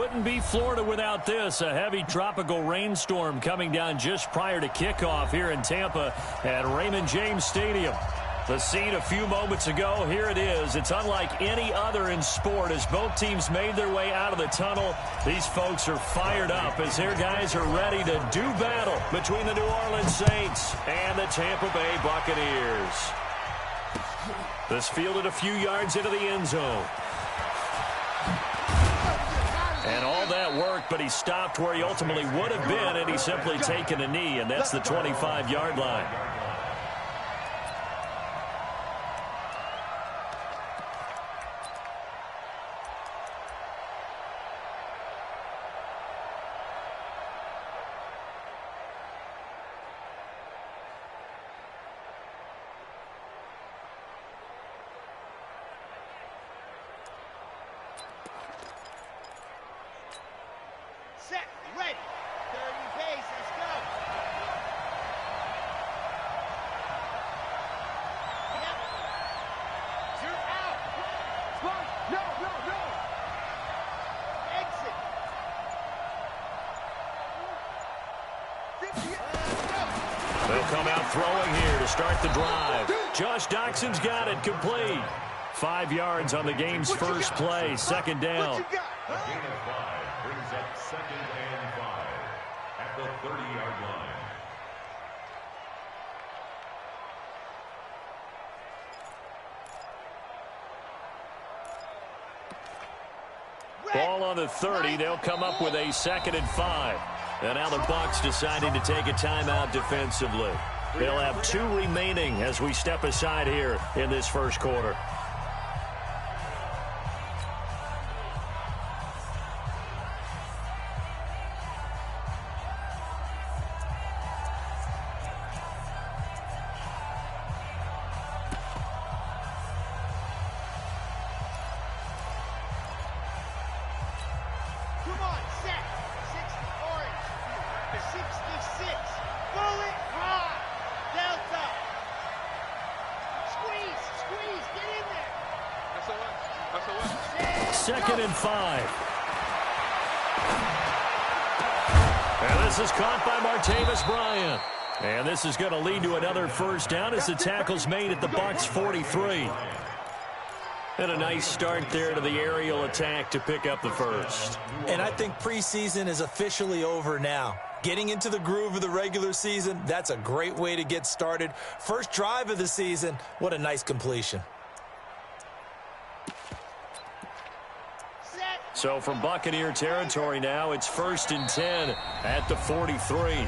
wouldn't be Florida without this. A heavy tropical rainstorm coming down just prior to kickoff here in Tampa at Raymond James Stadium. The scene a few moments ago, here it is. It's unlike any other in sport as both teams made their way out of the tunnel. These folks are fired up as their guys are ready to do battle between the New Orleans Saints and the Tampa Bay Buccaneers. This fielded a few yards into the end zone. And all that work, but he stopped where he ultimately would have been, and he's simply taken a knee, and that's the 25-yard line. Set, ready, 30 pace, let's go. Yep. You're out. Run, no. Exit. They'll come out throwing here to start the drive. Josh Doxson's got it complete. 5 yards on the game's first play, second down. A gain of 5 brings up 2nd and 5 at the 30-yard line. Ball on the 30. They'll come up with a 2nd and 5. And now the Bucs deciding to take a timeout defensively. They'll have 2 remaining as we step aside here in this first quarter. Come on, set. 60 orange. 66. Bullet high. Delta. Squeeze. Get in there. That's a what? 2nd and 5. And this is caught by Martavis Bryant. And this is going to lead to another first down as the tackle's made at the Bucs 43. And a nice start there to the aerial attack to pick up the first. And I think preseason is officially over now. Getting into the groove of the regular season, that's a great way to get started. First drive of the season, what a nice completion. Set. So from Buccaneer territory now, it's 1st and 10 at the 43.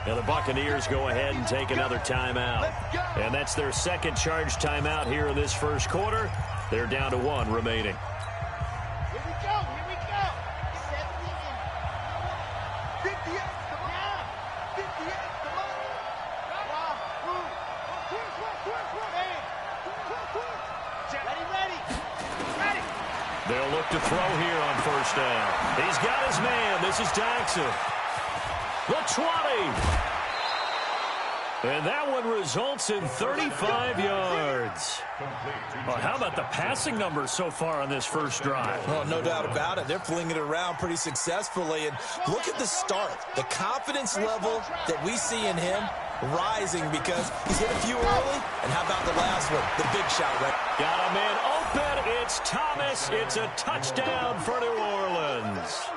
Now the Buccaneers go ahead and take another timeout. And that's their second charge timeout here in this first quarter. They're down to 1 remaining. Here we go. 70 and 58. Now. 58. Come on. Ready. They'll look to throw here on first down. He's got his man. This is Doxson. The 20. And that one results in 35 yards. Well, how about the passing numbers so far on this first drive? Well, no doubt about it. They're flinging it around pretty successfully. And look at the start. The confidence level that we see in him rising because he's hit a few early. And how about the last one? The big shot, right? Got a man open. It's Thomas. It's a touchdown for New Orleans.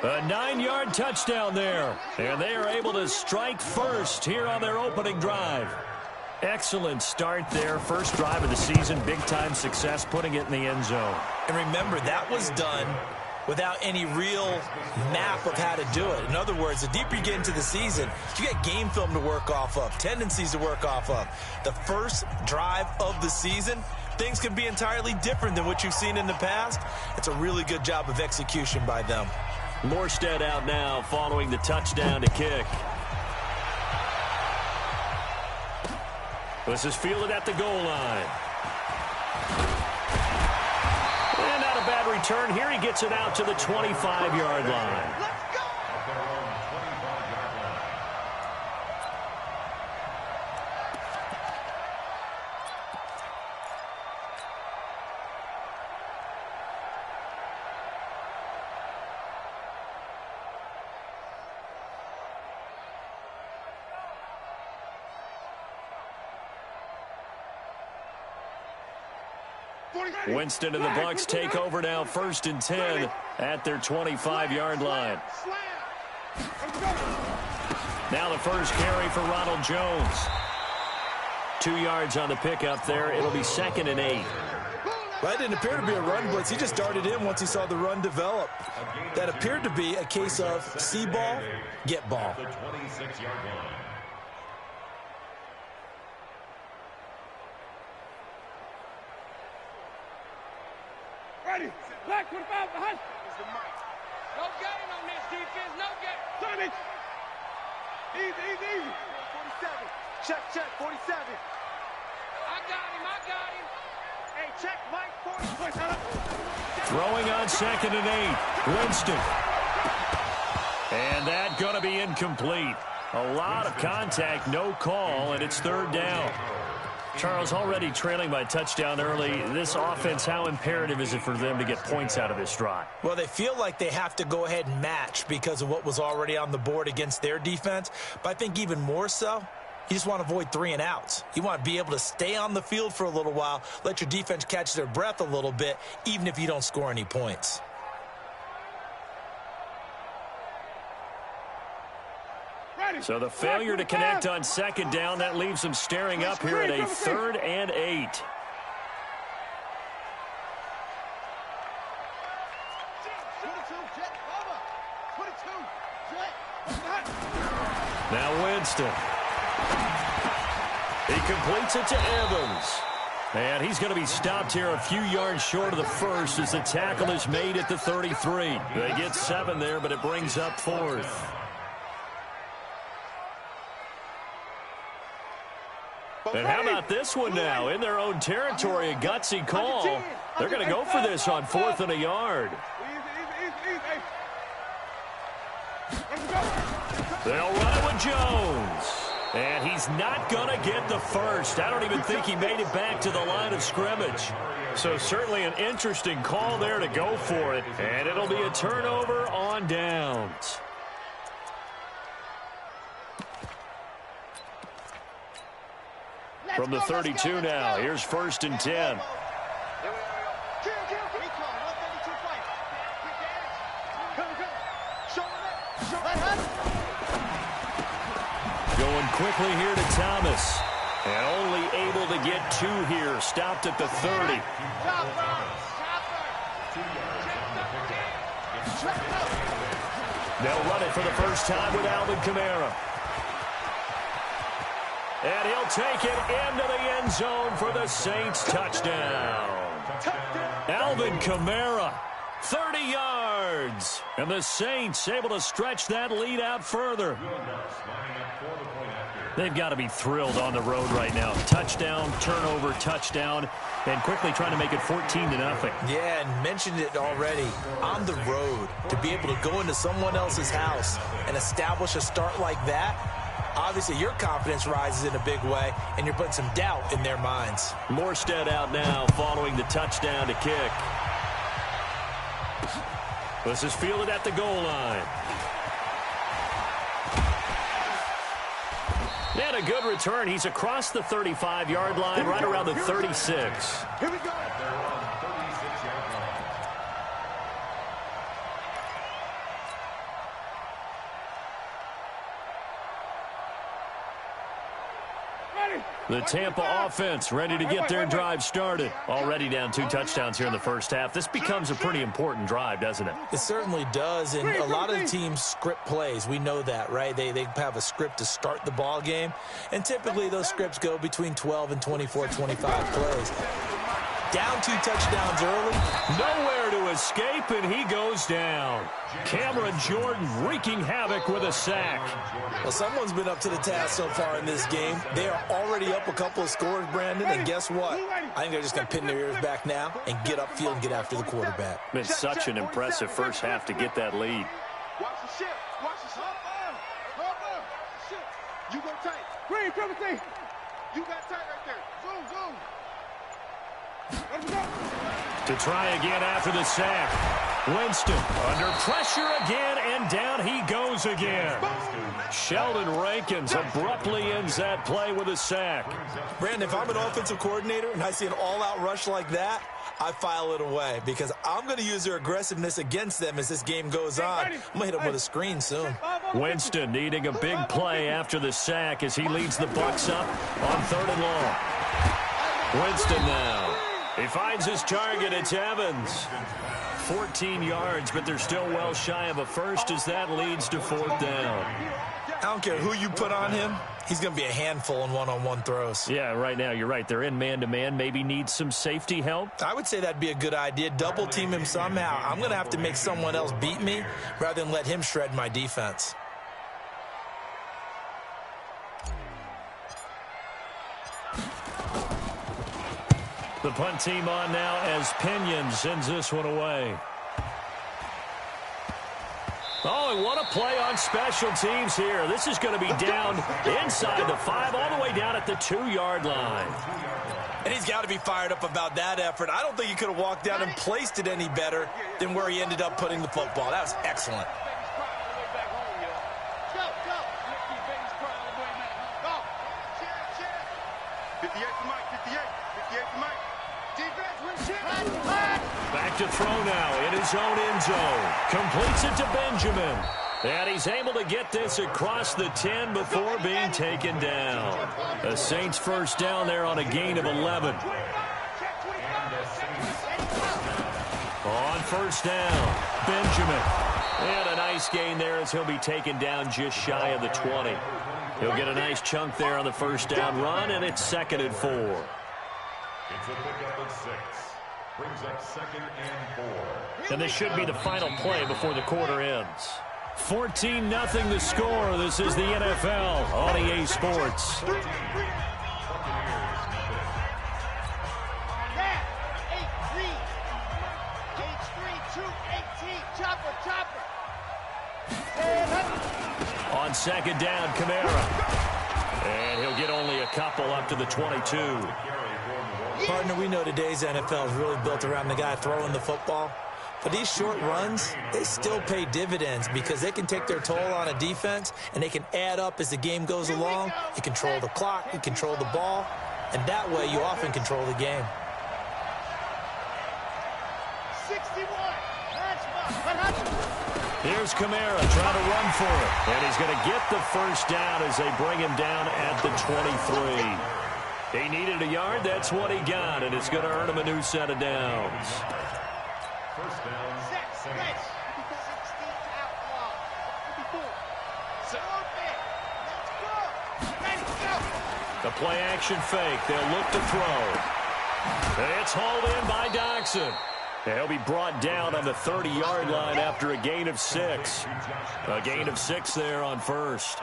A 9-yard touchdown there. And they are able to strike first here on their opening drive. Excellent start there. First drive of the season. Big-time success putting it in the end zone. And remember, that was done without any real map of how to do it. In other words, the deeper you get into the season, you get game film to work off of, tendencies to work off of. The first drive of the season, things can be entirely different than what you've seen in the past. It's a really good job of execution by them. Morstead out now following the touchdown to kick. This is fielded at the goal line. And not a bad return here. He gets it out to the 25-yard line. Winston and the Bucs take over now, 1st and 10 at their 25-yard line. Now the first carry for Ronald Jones. 2 yards on the pickup there. It'll be 2nd and 8. Well, that didn't appear to be a run blitz. He just darted in once he saw the run develop. That appeared to be a case of see ball, get ball. The 26-yard line. Ready. Black 45 behind. No game on this defense. No game. Tommy. Easy. 47. Check. 47. I got him. Hey, check, Mike. 40. Throwing on 2nd and 8. Winston. And that going to be incomplete. A lot of contact, no call, and it's 3rd down. Charles, already trailing by touchdown early. This offense, how imperative is it for them to get points out of this drive? Well, they feel like they have to go ahead and match because of what was already on the board against their defense. But I think even more so, you just want to avoid 3 and outs. You want to be able to stay on the field for a little while, let your defense catch their breath a little bit, even if you don't score any points. So the failure to connect on 2nd down, that leaves them staring up here at a 3rd and 8. Now Winston. He completes it to Evans. And he's going to be stopped here a few yards short of the first as the tackle is made at the 33. They get 7 there, but it brings up 4th. And how about this one now? In their own territory, a gutsy call. They're going to go for this on 4th and a yard. They'll run it with Jones. And he's not going to get the first. I don't even think he made it back to the line of scrimmage. So certainly an interesting call there to go for it. And it'll be a turnover on downs. From the 32 now, here's 1st and 10. Going quickly here to Thomas. And only able to get 2 here. Stopped at the 30. They'll run it for the first time with Alvin Kamara. And he'll take it into the end zone for the Saints touchdown. Alvin Kamara, 30 yards. And the Saints able to stretch that lead out further. They've got to be thrilled on the road right now. Touchdown, turnover, touchdown, and quickly trying to make it 14-0. Yeah, and mentioned it already. On the road, to be able to go into someone else's house and establish a start like that, obviously, your confidence rises in a big way, and you're putting some doubt in their minds. Morstead out now following the touchdown to kick. This is fielded at the goal line. And a good return. He's across the 35-yard line, right around the 36. Here we go. The Tampa offense ready to get their drive started. Already down 2 touchdowns here in the first half. This becomes a pretty important drive, doesn't it? It certainly does, and a lot of the teams script plays. We know that, right? They have a script to start the ball game, and typically those scripts go between 12 and 24, 25 plays. Down 2 touchdowns early. Nowhere to escape, and he goes down. Cameron Jordan wreaking havoc with a sack. Well, someone's been up to the task so far in this game. They are already up a couple of scores, Brandon, and guess what? I think they're just going to pin their ears back now and get upfield and get after the quarterback. Been such an impressive first half to get that lead. Watch the ship. Watch the ship. You go tight. Green, Timothy. You got tight right there. Zoom. To try again after the sack. Winston under pressure again, and down he goes again. Sheldon Rankins abruptly ends that play with a sack. Brandon, if I'm an offensive coordinator and I see an all-out rush like that, I file it away because I'm going to use their aggressiveness against them as this game goes on. I'm going to hit them with a screen soon. Winston needing a big play after the sack as he leads the Bucs up on 3rd and long. Winston now. He finds his target. It's Evans. 14 yards, but they're still well shy of a first as that leads to 4th down. I don't care who you put on him. He's going to be a handful in one-on-one throws. Yeah, right now, you're right. They're in man-to-man. Maybe need some safety help. I would say that'd be a good idea. Double team him somehow. I'm going to have to make someone else beat me rather than let him shred my defense. The punt team on now as Pinion sends this one away. Oh, and what a play on special teams here. This is going to be down inside the 5, all the way down at the 2-yard line. And he's got to be fired up about that effort. I don't think he could have walked down and placed it any better than where he ended up putting the football. That was excellent. Back to throw now in his own end zone. Completes it to Benjamin. And he's able to get this across the 10 before being taken down. The Saints first down there on a gain of 11. On first down, Benjamin. And a nice gain there as he'll be taken down just shy of the 20. He'll get a nice chunk there on the first down run, and it's 2nd and 4. It's a pickup of 6. Brings up 2nd and 4. And this should be the final play before the quarter ends. 14-0 the score. This is the NFL on EA Sports. On 2nd down, Kamara. And he'll get only a couple up to the 22. Partner, we know today's NFL is really built around the guy throwing the football. But these short runs, they still pay dividends because they can take their toll on a defense and they can add up as the game goes along. You control the clock, you control the ball, and that way you often control the game. 61. Here's Kamara trying to run for it. And he's going to get the first down as they bring him down at the 23. He needed a yard. That's what he got, and it's going to earn him a new set of downs. First down, Saints. The play action fake. They'll look to throw. It's hauled in by Doxson. He'll be brought down on the 30-yard line after a gain of 6. A gain of 6 there on first.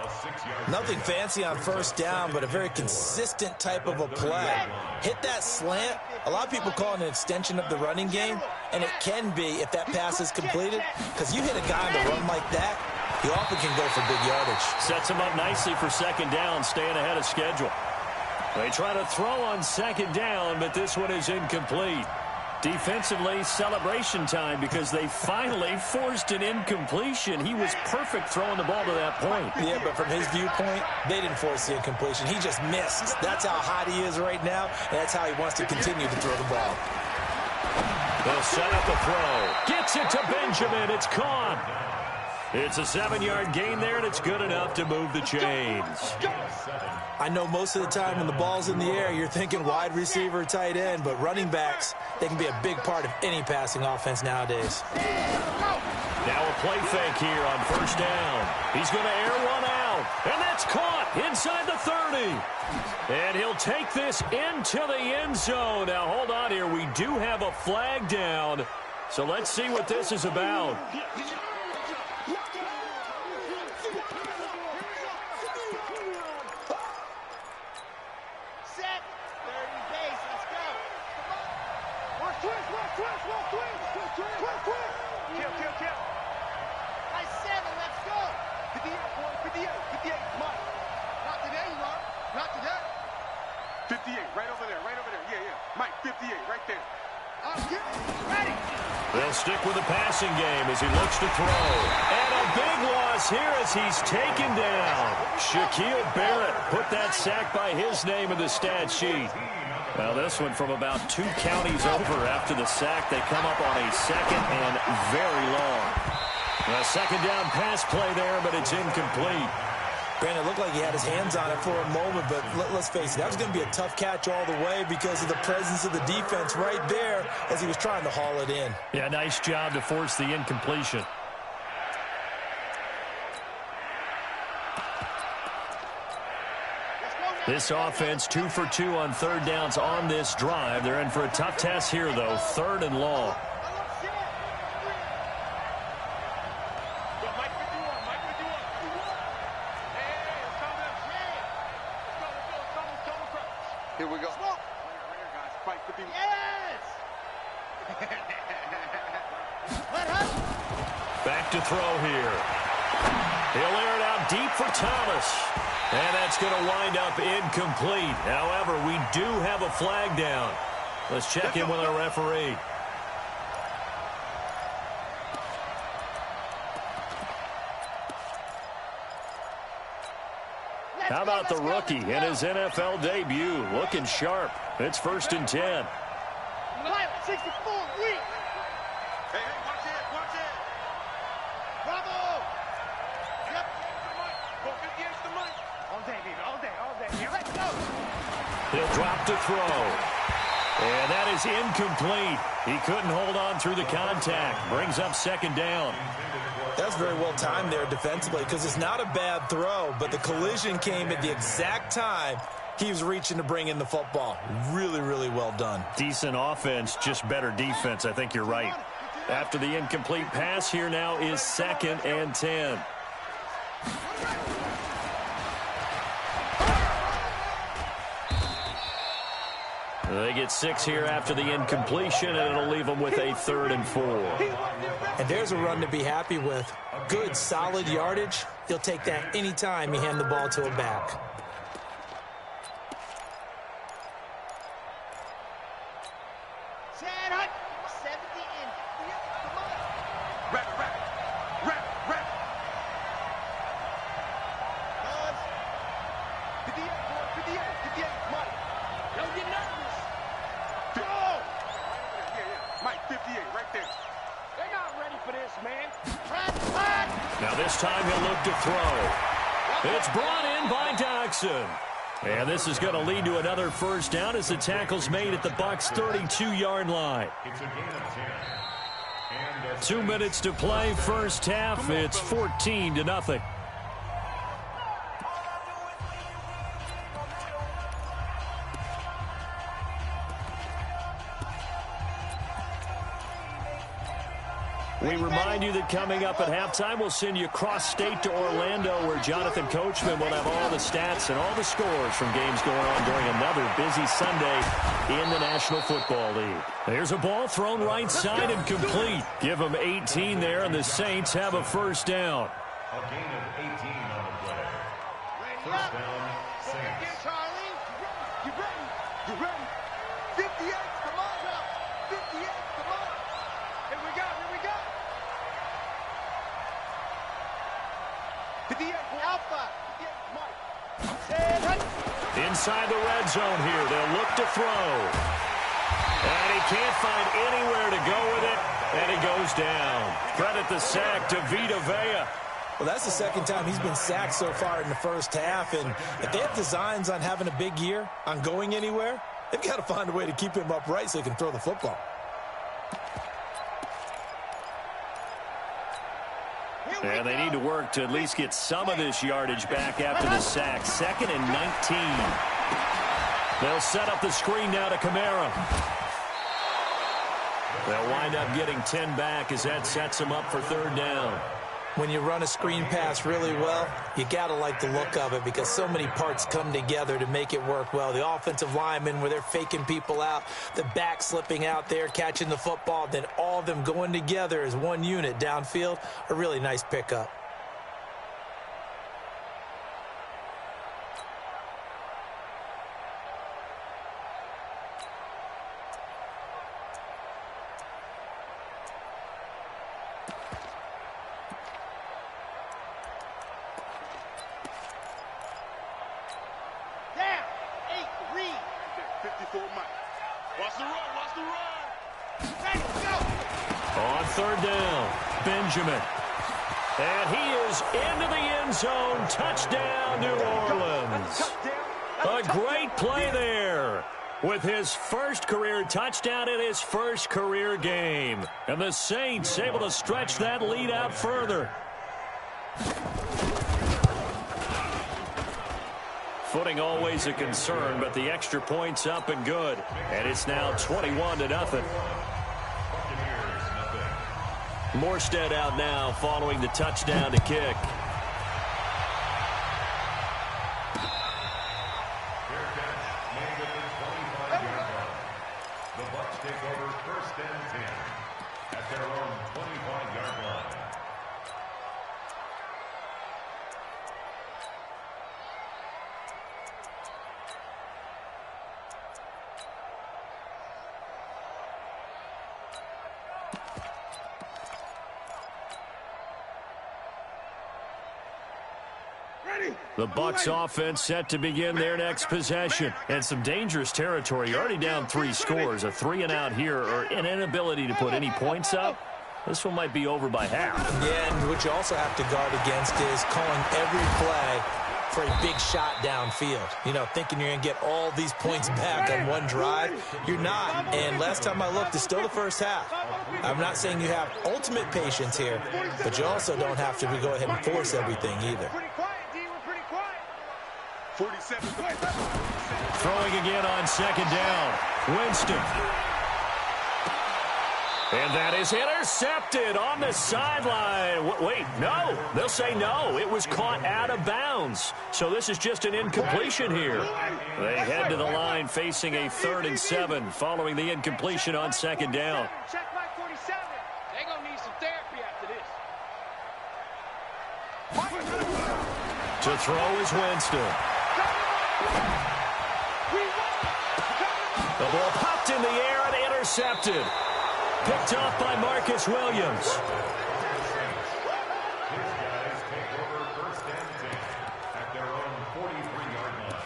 Nothing fancy on first down, but a very consistent type of a play. Hit that slant. A lot of people call it an extension of the running game, and it can be if that pass is completed, because you hit a guy on the run like that, he often can go for big yardage. Sets him up nicely for 2nd down, staying ahead of schedule. They try to throw on 2nd down, but this one is incomplete. Defensively, celebration time because they finally forced an incompletion. He was perfect throwing the ball to that point. Yeah, but from his viewpoint, they didn't force the incompletion. He just missed. That's how hot he is right now, and that's how he wants to continue to throw the ball. They'll set up the throw. Gets it to Benjamin. It's caught. It's a 7-yard gain there, and it's good enough to move the chains. I know most of the time when the ball's in the air, you're thinking wide receiver, tight end, but running backs, they can be a big part of any passing offense nowadays. Now a play fake here on first down. He's going to air one out, and that's caught inside the 30. And he'll take this into the end zone. Now, hold on here. We do have a flag down, so let's see what this is about. They'll stick with the passing game as he looks to throw. And a big loss here as he's taken down. Shaquille Barrett put that sack by his name in the stat sheet. Well, this one from about 2 counties over after the sack. They come up on a second and very long. A second down pass play there, but it's incomplete. Brandon, it looked like he had his hands on it for a moment, but let's face it, that was going to be a tough catch all the way because of the presence of the defense right there as he was trying to haul it in. Yeah, nice job to force the incompletion. This offense 2 for 2 on third downs on this drive. They're in for a tough task here, though. 3rd and long. Here we go. Fight for the... Yes! Back to throw here. He'll air it out deep for Thomas. And that's going to wind up incomplete. However, we do have a flag down. Let's check in with our referee. How about the rookie in his NFL debut? Looking sharp. It's 1st and 10. 64 weeks. Hey, watch it, watch it. Bravo. Yep. Go 58's the mic. All day, baby. All day, all day. Here, let's go. He'll drop to throw. And that is incomplete. He couldn't hold on through the contact. Brings up 2nd down. That's very well timed there defensively because it's not a bad throw, but the collision came at the exact time he was reaching to bring in the football. Really, really well done. Decent offense, just better defense. I think you're right. After the incomplete pass, here now is 2nd and 10. They get 6 here after the incompletion, and it'll leave them with a 3rd and 4. And there's a run to be happy with. Good, solid yardage. You'll take that anytime you hand the ball to a back. Now this time he'll look to throw. It's brought in by Doxson. And this is going to lead to another 1st down as the tackle's made at the Bucs 32-yard line. It's a gain of 10. 2 minutes to play, 1st half. It's 14-0. We remind you that coming up at halftime, we'll send you cross-state to Orlando, where Jonathan Coachman will have all the stats and all the scores from games going on during another busy Sunday in the National Football League. There's a ball thrown right side and complete. Give them 18 there, and the Saints have a 1st down. A gain of 18 on the play. 1st down, Saints. Charlie. You ready? You ready? 58, come on. 58, come on. Here we go, here we go. 58, Alpha. 58, Mike. Inside the red zone here, they'll look to throw. And he can't find anywhere to go with it, and he goes down. Credit the sack to Vita Vea. Well, that's the 2nd time he's been sacked so far in the 1st half, and if they have designs on having a big year, on going anywhere, they've got to find a way to keep him upright so he can throw the football. And they need to work to at least get some of this yardage back after the sack. 2nd and 19. They'll set up the screen now to Kamara. They'll wind up getting 10 back as that sets them up for 3rd down. When you run a screen pass really well, you got to like the look of it because so many parts come together to make it work well. The offensive linemen, where they're faking people out, the back slipping out there, catching the football, then all of them going together as one unit downfield, a really nice pickup. for Mike. Watch the run, watch the run. Hey, go. On third down, Benjamin. And he is into the end zone. Touchdown, New Orleans. A great play there with his first career touchdown in his first career game. And the Saints able to stretch that lead out further. Footing always a concern, but the extra point's up and good. And it's now 21-0. Morstead out now following the touchdown to kick. The Bucs take over first and 10 at their own 25-yard line. The Bucs offense set to begin their next possession. And some dangerous territory. You're already down 3 scores. A 3-and-out here or an inability to put any points up. This one might be over by half. Yeah, and what you also have to guard against is calling every play for a big shot downfield. You know, thinking you're going to get all these points back on one drive. You're not. And last time I looked, it's still the first half. I'm not saying you have ultimate patience here, but you also don't have to go ahead and force everything either. 47. Throwing again on second down. Winston. And that is intercepted on the sideline. Wait, no. They'll say no. It was caught out of bounds. So this is just an incompletion here. They head to the line facing a 3rd and 7 following the incompletion on second down. Check my 47. They're going to need some therapy after this. To throw is Winston. The ball popped in the air and intercepted. Picked off by Marcus Williams. His guys take over first and 10 at their own 43-yard line.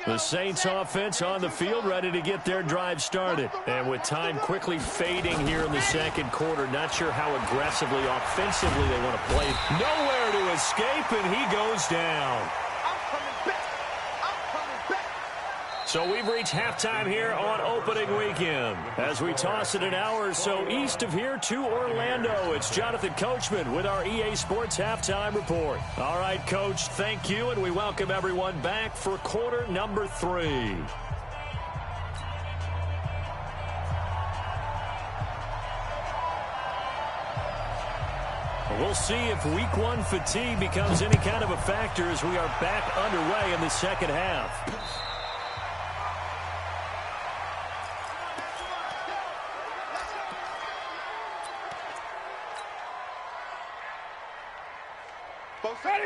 The Saints offense on the field ready to get their drive started. And with time quickly fading here in the second quarter, not sure how aggressively, offensively they want to play. Nowhere to escape, and he goes down. So we've reached halftime here on opening weekend. As we toss it an hour or so east of here to Orlando, it's Jonathan Coachman with our EA Sports Halftime Report. All right, Coach, thank you, and we welcome everyone back for quarter number 3. We'll see if week 1 fatigue becomes any kind of a factor as we are back underway in the second half.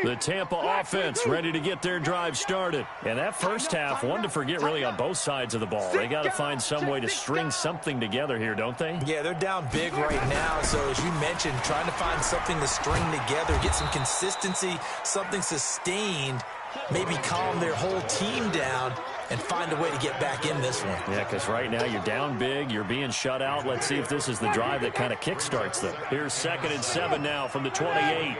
The Tampa offense ready to get their drive started. And that first half, one to forget really on both sides of the ball. They got to find some way to string something together here, don't they? Yeah, they're down big right now. So as you mentioned, trying to find something to string together, get some consistency, something sustained, maybe calm their whole team down and find a way to get back in this one. Yeah, because right now you're down big, you're being shut out. Let's see if this is the drive that kind of kickstarts them. Here's 2nd and 7 now from the 28.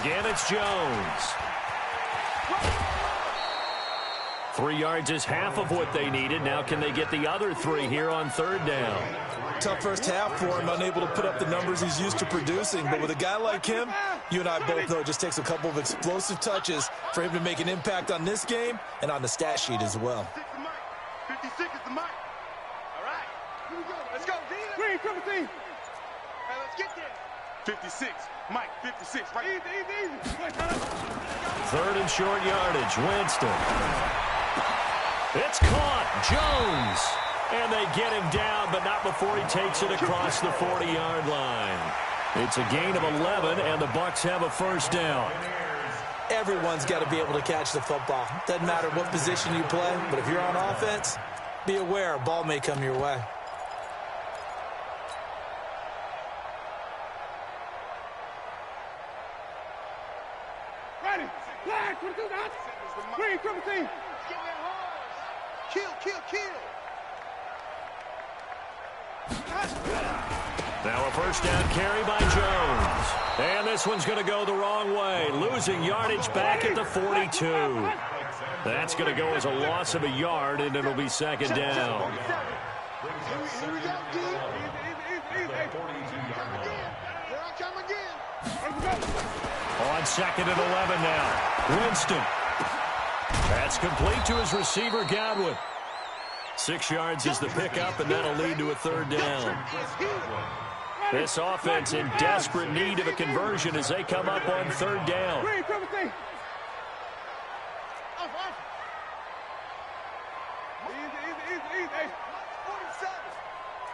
Again, it's Jones. 3 yards is half of what they needed. Now can they get the other 3 here on 3rd down? Tough first half for him, unable to put up the numbers he's used to producing. But with a guy like him, you and I both know it just takes a couple of explosive touches for him to make an impact on this game and on the stat sheet as well. 56 is the mic. All right. Here we go. Let's go, D. Green, triple T. Hey, let's get there. 56. Mike, 56. Right. Easy. 3rd and short yardage. Winston. It's caught. Jones. And they get him down, but not before he takes it across the 40-yard line. It's a gain of 11, and the Bucs have a first down. Everyone's got to be able to catch the football. Doesn't matter what position you play, but if you're on offense, be aware a ball may come your way. Ready. Flag. 22 dots. Green, triple team. Kill, kill, kill. Now a first down carry by Jones. And this one's going to go the wrong way. Losing yardage back at the 42. That's going to go as a loss of a yard, and it'll be second down. Here we go, D. Here I come again. On second and 11 now. Winston. That's complete to his receiver, Gywu. 6 yards is the pickup, and that'll lead to a third down. This offense in desperate need of a conversion as they come up on third down.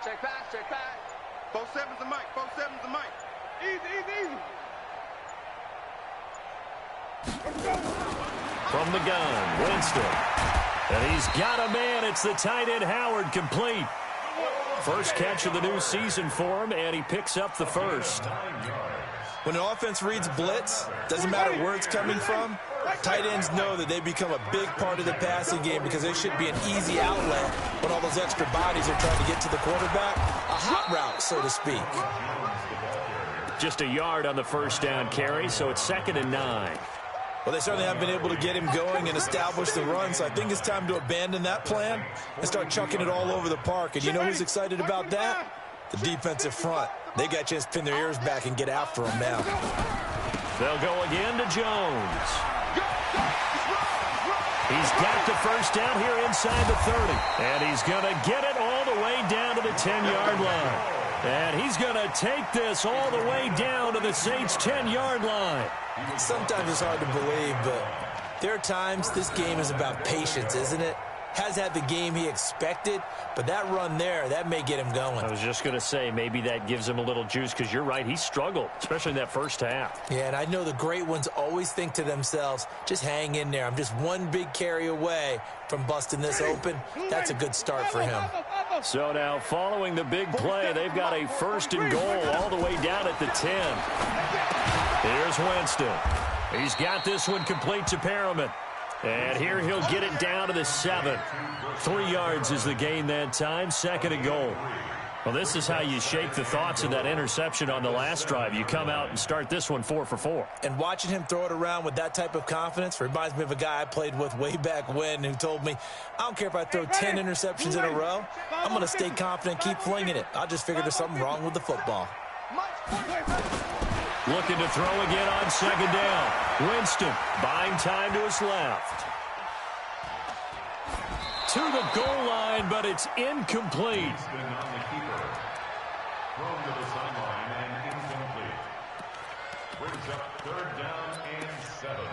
Check pass, check pass. 4-7's the mic, 4-7's the mic. Easy. From the gun, Winston. And he's got a man. It's the tight end, Howard, complete. First catch of the new season for him, and he picks up the first. When an offense reads blitz, doesn't matter where it's coming from, tight ends know that they become a big part of the passing game because they should be an easy outlet when all those extra bodies are trying to get to the quarterback. A hot route, so to speak. Just a yard on the first down carry, so it's 2nd and 9. Well, they certainly haven't been able to get him going and establish the run, so I think it's time to abandon that plan and start chucking it all over the park. And you know who's excited about that? The defensive front. They got a chance to pin their ears back and get after him now. They'll go again to Jones. He's got the first down here inside the 30. And he's going to get it all the way down to the 10-yard line. And he's going to take this all the way down to the Saints' 10-yard line. Sometimes it's hard to believe, but there are times this game is about patience, isn't it? Has had the game he expected, but that run there, that may get him going. I was just going to say, maybe that gives him a little juice, because you're right, he struggled, especially in that first half. Yeah, and I know the great ones always think to themselves, just hang in there. I'm just one big carry away from busting this open. That's a good start for him. So now, following the big play, they've got a 1st and goal all the way down at the 10. Here's Winston. He's got this one complete to Perriman. And here he'll get it down to the 7. 3 yards is the gain that time, 2nd and goal. Well, this is how you shake the thoughts of that interception on the last drive. You come out and start this one 4 for 4. And watching him throw it around with that type of confidence reminds me of a guy I played with way back when who told me, I don't care if I throw 10 interceptions in a row. I'm going to stay confident, keep flinging it. I'll just figure there's something wrong with the football. Looking to throw again on 2nd down. Winston buying time to his left. To the goal line, but it's incomplete. Thrown to the sideline and incomplete. Brings up 3rd down and 7.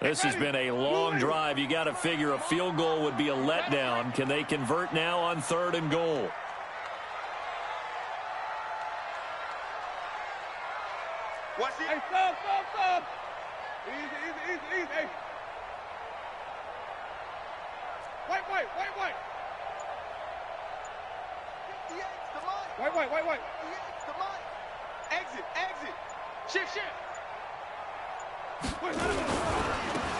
This has been a long drive. You got to figure a field goal would be a letdown. Can they convert now on 3rd and goal? Watch it. Hey, stop. Easy. Hey. White. 58's the mic. White. 58's the mic. Exit. Shift.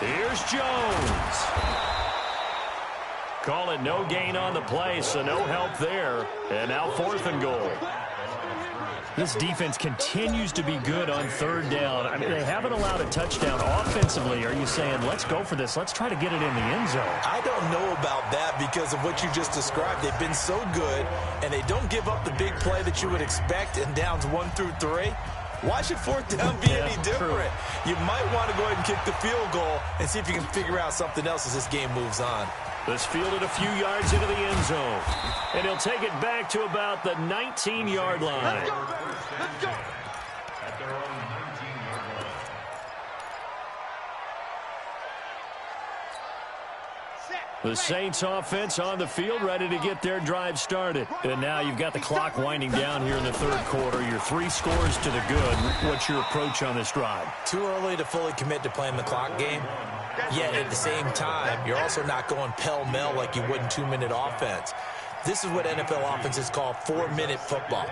Here's Jones. Call it no gain on the play, so no help there. And now 4th and goal. This defense continues to be good on 3rd down. I mean, they haven't allowed a touchdown offensively. Are you saying, let's go for this? Let's try to get it in the end zone. I don't know about that because of what you just described. They've been so good, and they don't give up the big play that you would expect in downs 1 through 3. Why should 4th down be any different? You might want to go ahead and kick the field goal and see if you can figure out something else as this game moves on. This fielded a few yards into the end zone. And he'll take it back to about the 19-yard line. Let's go. At their own 19-yard line. The Saints offense on the field, ready to get their drive started. And now you've got the clock winding down here in the third quarter. Your 3 scores to the good. What's your approach on this drive? Too early to fully commit to playing the clock game. Yet at the same time, you're also not going pell-mell like you would in 2-minute offense. This is what NFL offenses call 4-minute football.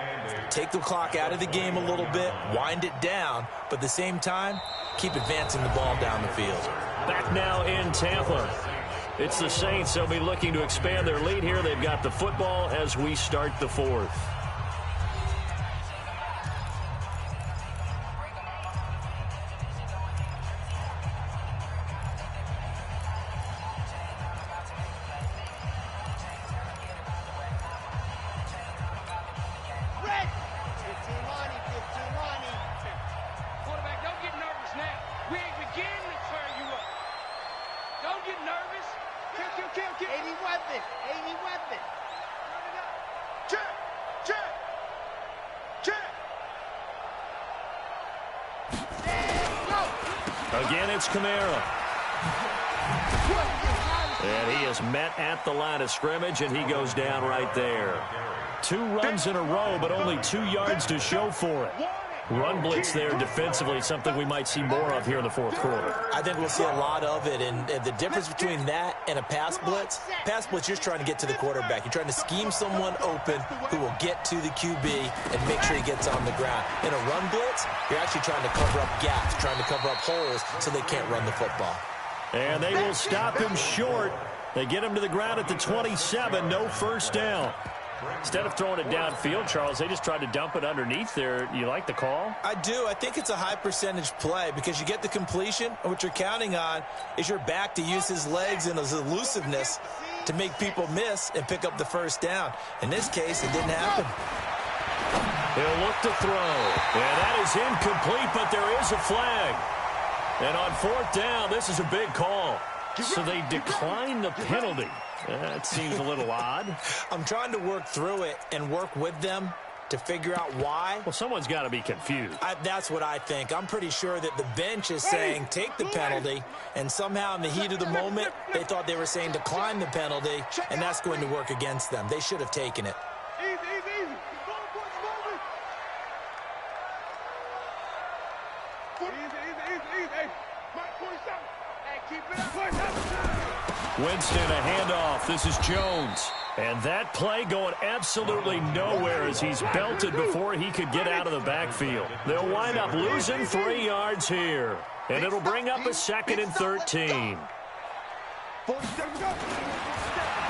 Take the clock out of the game a little bit, wind it down, but at the same time, keep advancing the ball down the field. Back now in Tampa. It's the Saints. They'll be looking to expand their lead here. They've got the football as we start the fourth. Again, it's Kamara. And he is met at the line of scrimmage, and he goes down right there. 2 runs in a row, but only 2 yards to show for it. Run blitz there defensively, something we might see more of here in the fourth quarter. I think we'll see a lot of it, and the difference between that and a pass blitz, you're trying to get to the quarterback. You're trying to scheme someone open who will get to the QB and make sure he gets on the ground. In a run blitz, you're actually trying to cover up gaps, trying to cover up holes so they can't run the football. And they will stop him short. They get him to the ground at the 27, no first down. Instead of throwing it downfield, Charles, they just tried to dump it underneath there. You like the call? I do. I think it's a high percentage play because you get the completion, and what you're counting on is your back to use his legs and his elusiveness to make people miss and pick up the first down. In this case, it didn't happen. He'll look to throw. And that is incomplete, but there is a flag. And on 4th down, this is a big call. So they decline the penalty. That seems a little odd. I'm trying to work through it and work with them to figure out why. Well, someone's got to be confused. That's what I think. I'm pretty sure that the bench is saying take the penalty, and somehow in the heat of the moment, they thought they were saying decline the penalty, and that's going to work against them. They should have taken it. Winston, a handoff. This is Jones. And that play going absolutely nowhere as he's belted before he could get out of the backfield. They'll wind up losing 3 yards here. And it'll bring up a 2nd and 13.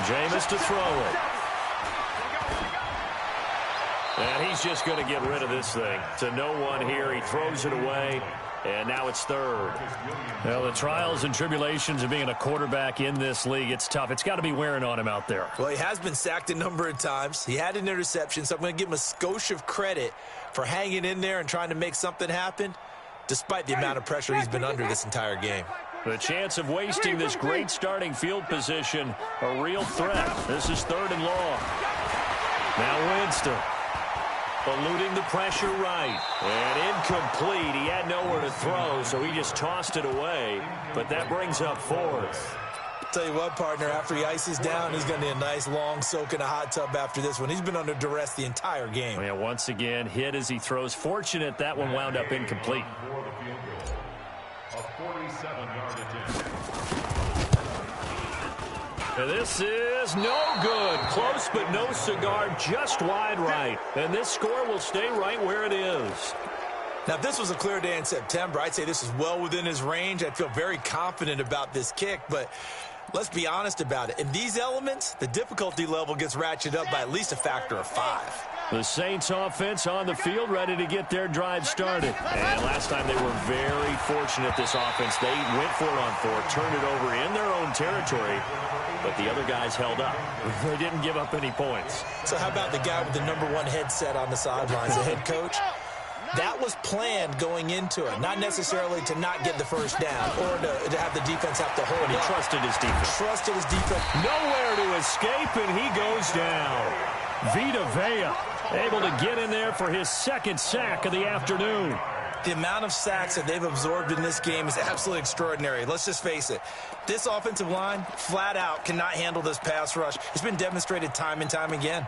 Jameis to throw it. And he's just going to get rid of this thing. To no one here. He throws it away. And now it's 3rd. Well, the trials and tribulations of being a quarterback in this league, it's tough. It's got to be wearing on him out there. Well, he has been sacked a number of times. He had an interception, so I'm going to give him a skosh of credit for hanging in there and trying to make something happen, despite the amount of pressure he's been under this entire game. The chance of wasting this great starting field position, a real threat. This is 3rd and long. Now Winston. Eluding the pressure right. And incomplete. He had nowhere to throw, so he just tossed it away. But that brings up 4th. Tell you what, partner, after he ices down, he's going to need a nice long soak in a hot tub after this one. He's been under duress the entire game. Yeah, once again, hit as he throws. Fortunate that one wound up incomplete. A 47-yard attempt. And this is no good. Close but no cigar, just wide right. And this score will stay right where it is. Now, if this was a clear day in September, I'd say this is well within his range. I'd feel very confident about this kick, but let's be honest about it. In these elements, the difficulty level gets ratcheted up by at least a factor of 5. The Saints offense on the field, ready to get their drive started. And last time they were very fortunate, this offense. They went for it on 4th, turned it over in their own territory, but the other guys held up. They didn't give up any points. So how about the guy with the #1 headset on the sidelines, the head coach? That was planned going into it, not necessarily to not get the first down or to have the defense have to hold But he up. trusted his defense. Trusted his defense. Nowhere to escape, and he goes down. Vita Vea able to get in there for his 2nd sack of the afternoon. The amount of sacks that they've absorbed in this game is absolutely extraordinary. Let's just face it. This offensive line, flat out, cannot handle this pass rush. It's been demonstrated time and time again.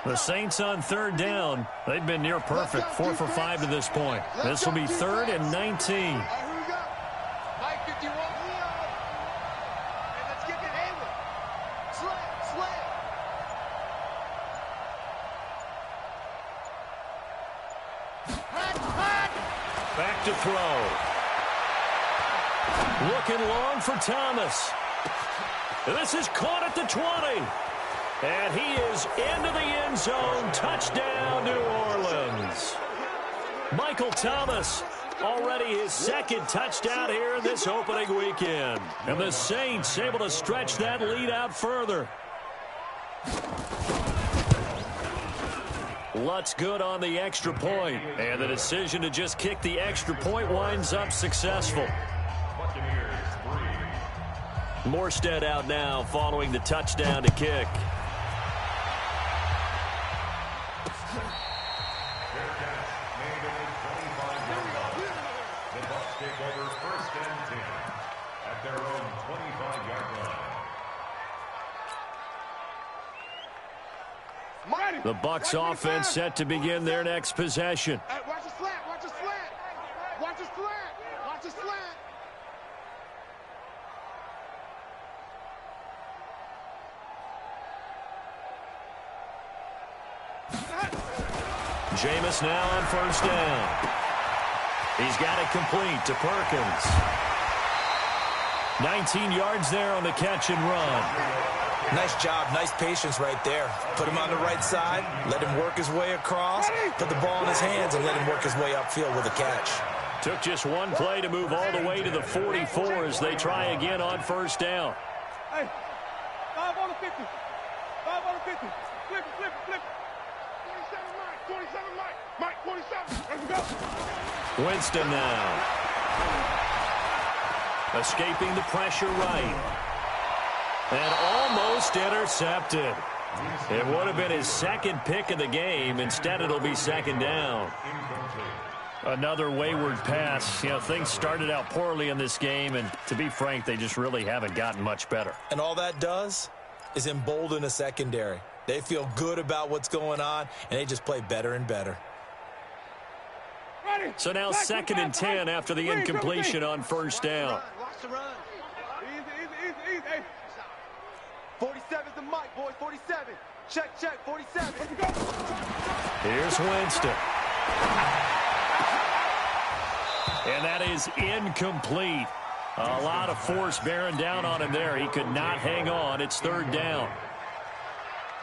The Saints on third down. They've been near perfect, 4 for 5 to this point. This will be 3rd and 19. Mike 51. And let's get to Hayward. Slam. Back to throw. Looking long for Thomas. This is caught at the 20. And he is into the end zone. Touchdown, New Orleans. Michael Thomas, already his 2nd touchdown here in this opening weekend. And the Saints able to stretch that lead out further. Lutz good on the extra point. And the decision to just kick the extra point winds up successful. Morstead out now following the touchdown to kick. The Bucs take over 1st and 10 at their own 25-yard line. The Bucs offense set to begin their next possession. Hey, watch the slant. Watch the slant. Watch the slant. Watch the slant. Jameis now on 1st down. He's got it complete to Perkins. 19 yards there on the catch and run. Nice job, nice patience right there. Put him on the right side, let him work his way across, put the ball in his hands, and let him work his way upfield with a catch. Took just one play to move all the way to the 44 as they try again on 1st down. Hey, 5 on the 50. 5 on the 50. Flip it. 27 Mike. 27 Mike. Mike 27. Let's go. Winston now. Escaping the pressure right. And almost intercepted. It would have been his 2nd pick of the game. Instead, it'll be 2nd down. Another wayward pass. You know, things started out poorly in this game, and to be frank, they just really haven't gotten much better. And all that does is embolden a secondary. They feel good about what's going on, and they just play better and better. So now 2nd and 10 after the incompletion on 1st down. Watch the run. Easy. Hey. 47's the mic, boys. 47. Check. 47. Here's Winston. And that is incomplete. A lot of force bearing down on him there. He could not hang on. It's 3rd down.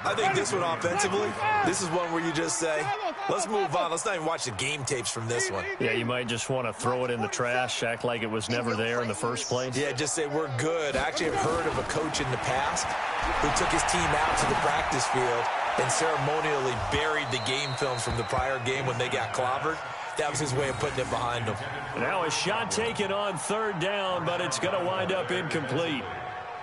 I think this one offensively, this is one where you just say, let's move on. Let's not even watch the game tapes from this one. Yeah, you might just want to throw it in the trash, act like it was never there in the first place. Yeah, just say we're good. I actually have heard of a coach in the past who took his team out to the practice field and ceremonially buried the game film from the prior game when they got clobbered. That was his way of putting it behind them. Now a shot taken on 3rd down, but it's going to wind up incomplete.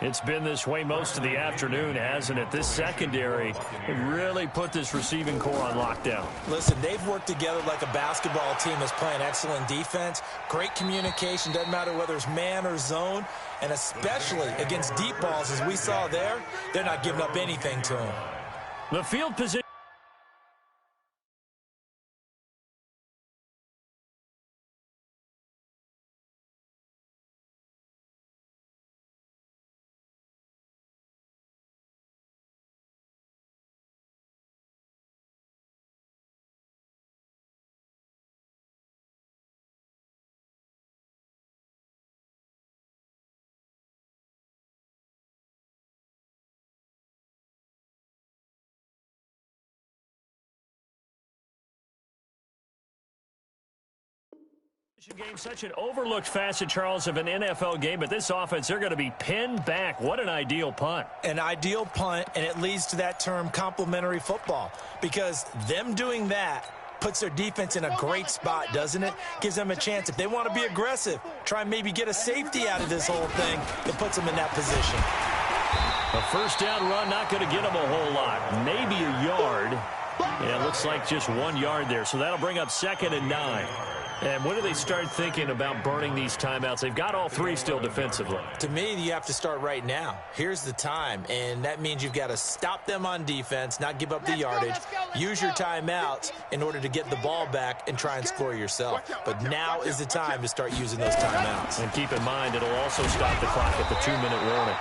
It's been this way most of the afternoon, hasn't it? This secondary really put this receiving core on lockdown. Listen, they've worked together like a basketball team that's playing excellent defense. Great communication, doesn't matter whether it's man or zone. And especially against deep balls, as we saw there, they're not giving up anything to them. The field position. Game, such an overlooked facet, Charles, of an NFL game, but this offense, they're going to be pinned back. What an ideal punt. An ideal punt, and it leads to that term complementary football, because them doing that puts their defense in a great spot, doesn't it? Gives them a chance. If they want to be aggressive, try and maybe get a safety out of this whole thing, it puts them in that position. A 1st down run, not going to get them a whole lot. Maybe a yard. Yeah, it looks like just 1 yard there, so that'll bring up 2nd and 9. And when do they start thinking about burning these timeouts? They've got all 3 still defensively. To me, you have to start right now. Here's the time, and that means you've got to stop them on defense, not give up the yardage, use your timeouts in order to get the ball back and try and score yourself. But now is the time to start using those timeouts. And keep in mind, it'll also stop the clock at the 2-minute warning.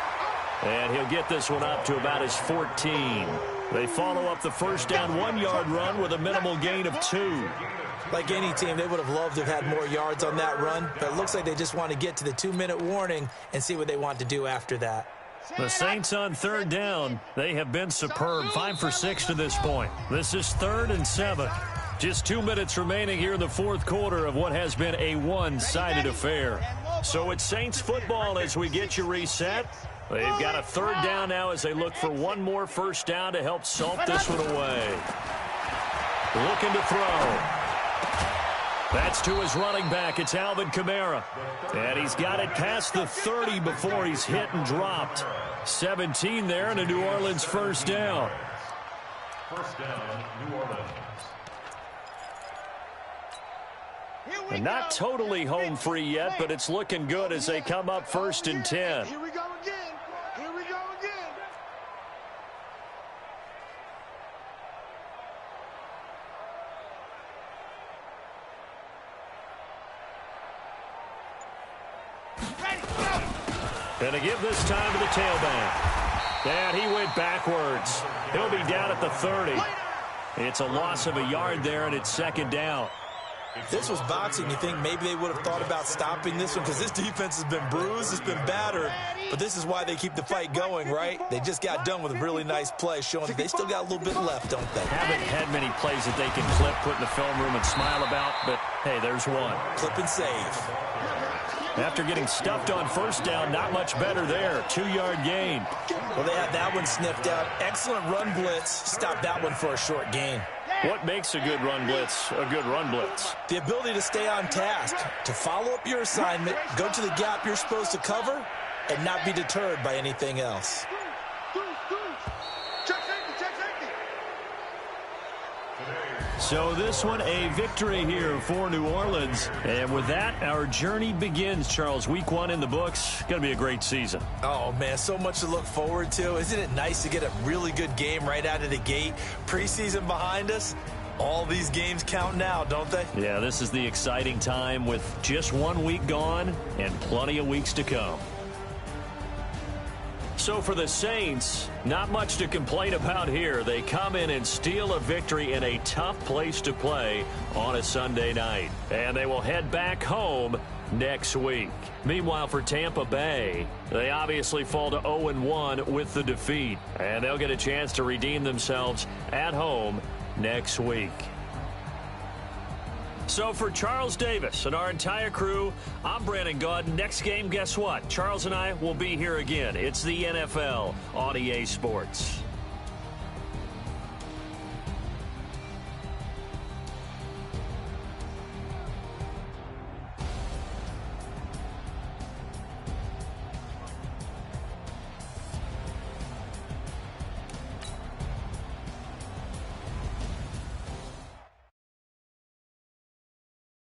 And he'll get this one up to about his 14. They follow up the first down 1-yard run with a minimal gain of 2. Like any team, they would have loved to have had more yards on that run, but it looks like they just want to get to the 2-minute warning and see what they want to do after that. The Saints on 3rd down, they have been superb, 5 for 6 to this point. This is 3rd and 7. Just 2 minutes remaining here in the 4th quarter of what has been a one-sided affair. So it's Saints football as we get you reset. They've got a 3rd down now as they look for one more first down to help salt this one away. Looking to throw. That's to his running back. It's Alvin Kamara. And he's got it past the 30 before he's hit and dropped. 17 there and a New Orleans first down. First down, New Orleans. And not totally home free yet, but it's looking good as they come up 1st and 10. Here we go again. Here we go again. Going to give this time to the tailback. And he went backwards. He'll be down at the 30. It's a loss of a yard there, and it's 2nd down. This was boxing. You think maybe they would have thought about stopping this one because this defense has been bruised, it's been battered, but this is why they keep the fight going, right? They just got done with a really nice play showing that they still got a little bit left, don't they? Haven't had many plays that they can clip, put in the film room and smile about, but hey, there's one. Clip and save. After getting stuffed on first down, not much better there. 2-yard gain. Well, they had that one sniffed out. Excellent run blitz. Stop that one for a short gain. What makes a good run blitz a good run blitz? The ability to stay on task, to follow up your assignment, go to the gap you're supposed to cover, and not be deterred by anything else. Check safety, check safety. So this one, a victory here for New Orleans. And with that, our journey begins, Charles. Week 1 in the books. Going to be a great season. Oh, man, so much to look forward to. Isn't it nice to get a really good game right out of the gate? Preseason behind us. All these games count now, don't they? Yeah, this is the exciting time with just 1 week gone and plenty of weeks to come. So for the Saints, not much to complain about here. They come in and steal a victory in a tough place to play on a Sunday night. And they will head back home next week. Meanwhile, for Tampa Bay, they obviously fall to 0-1 with the defeat. And they'll get a chance to redeem themselves at home next week. So for Charles Davis and our entire crew, I'm Brandon Gaudin. Next game, guess what? Charles and I will be here again. It's the NFL on EA Sports.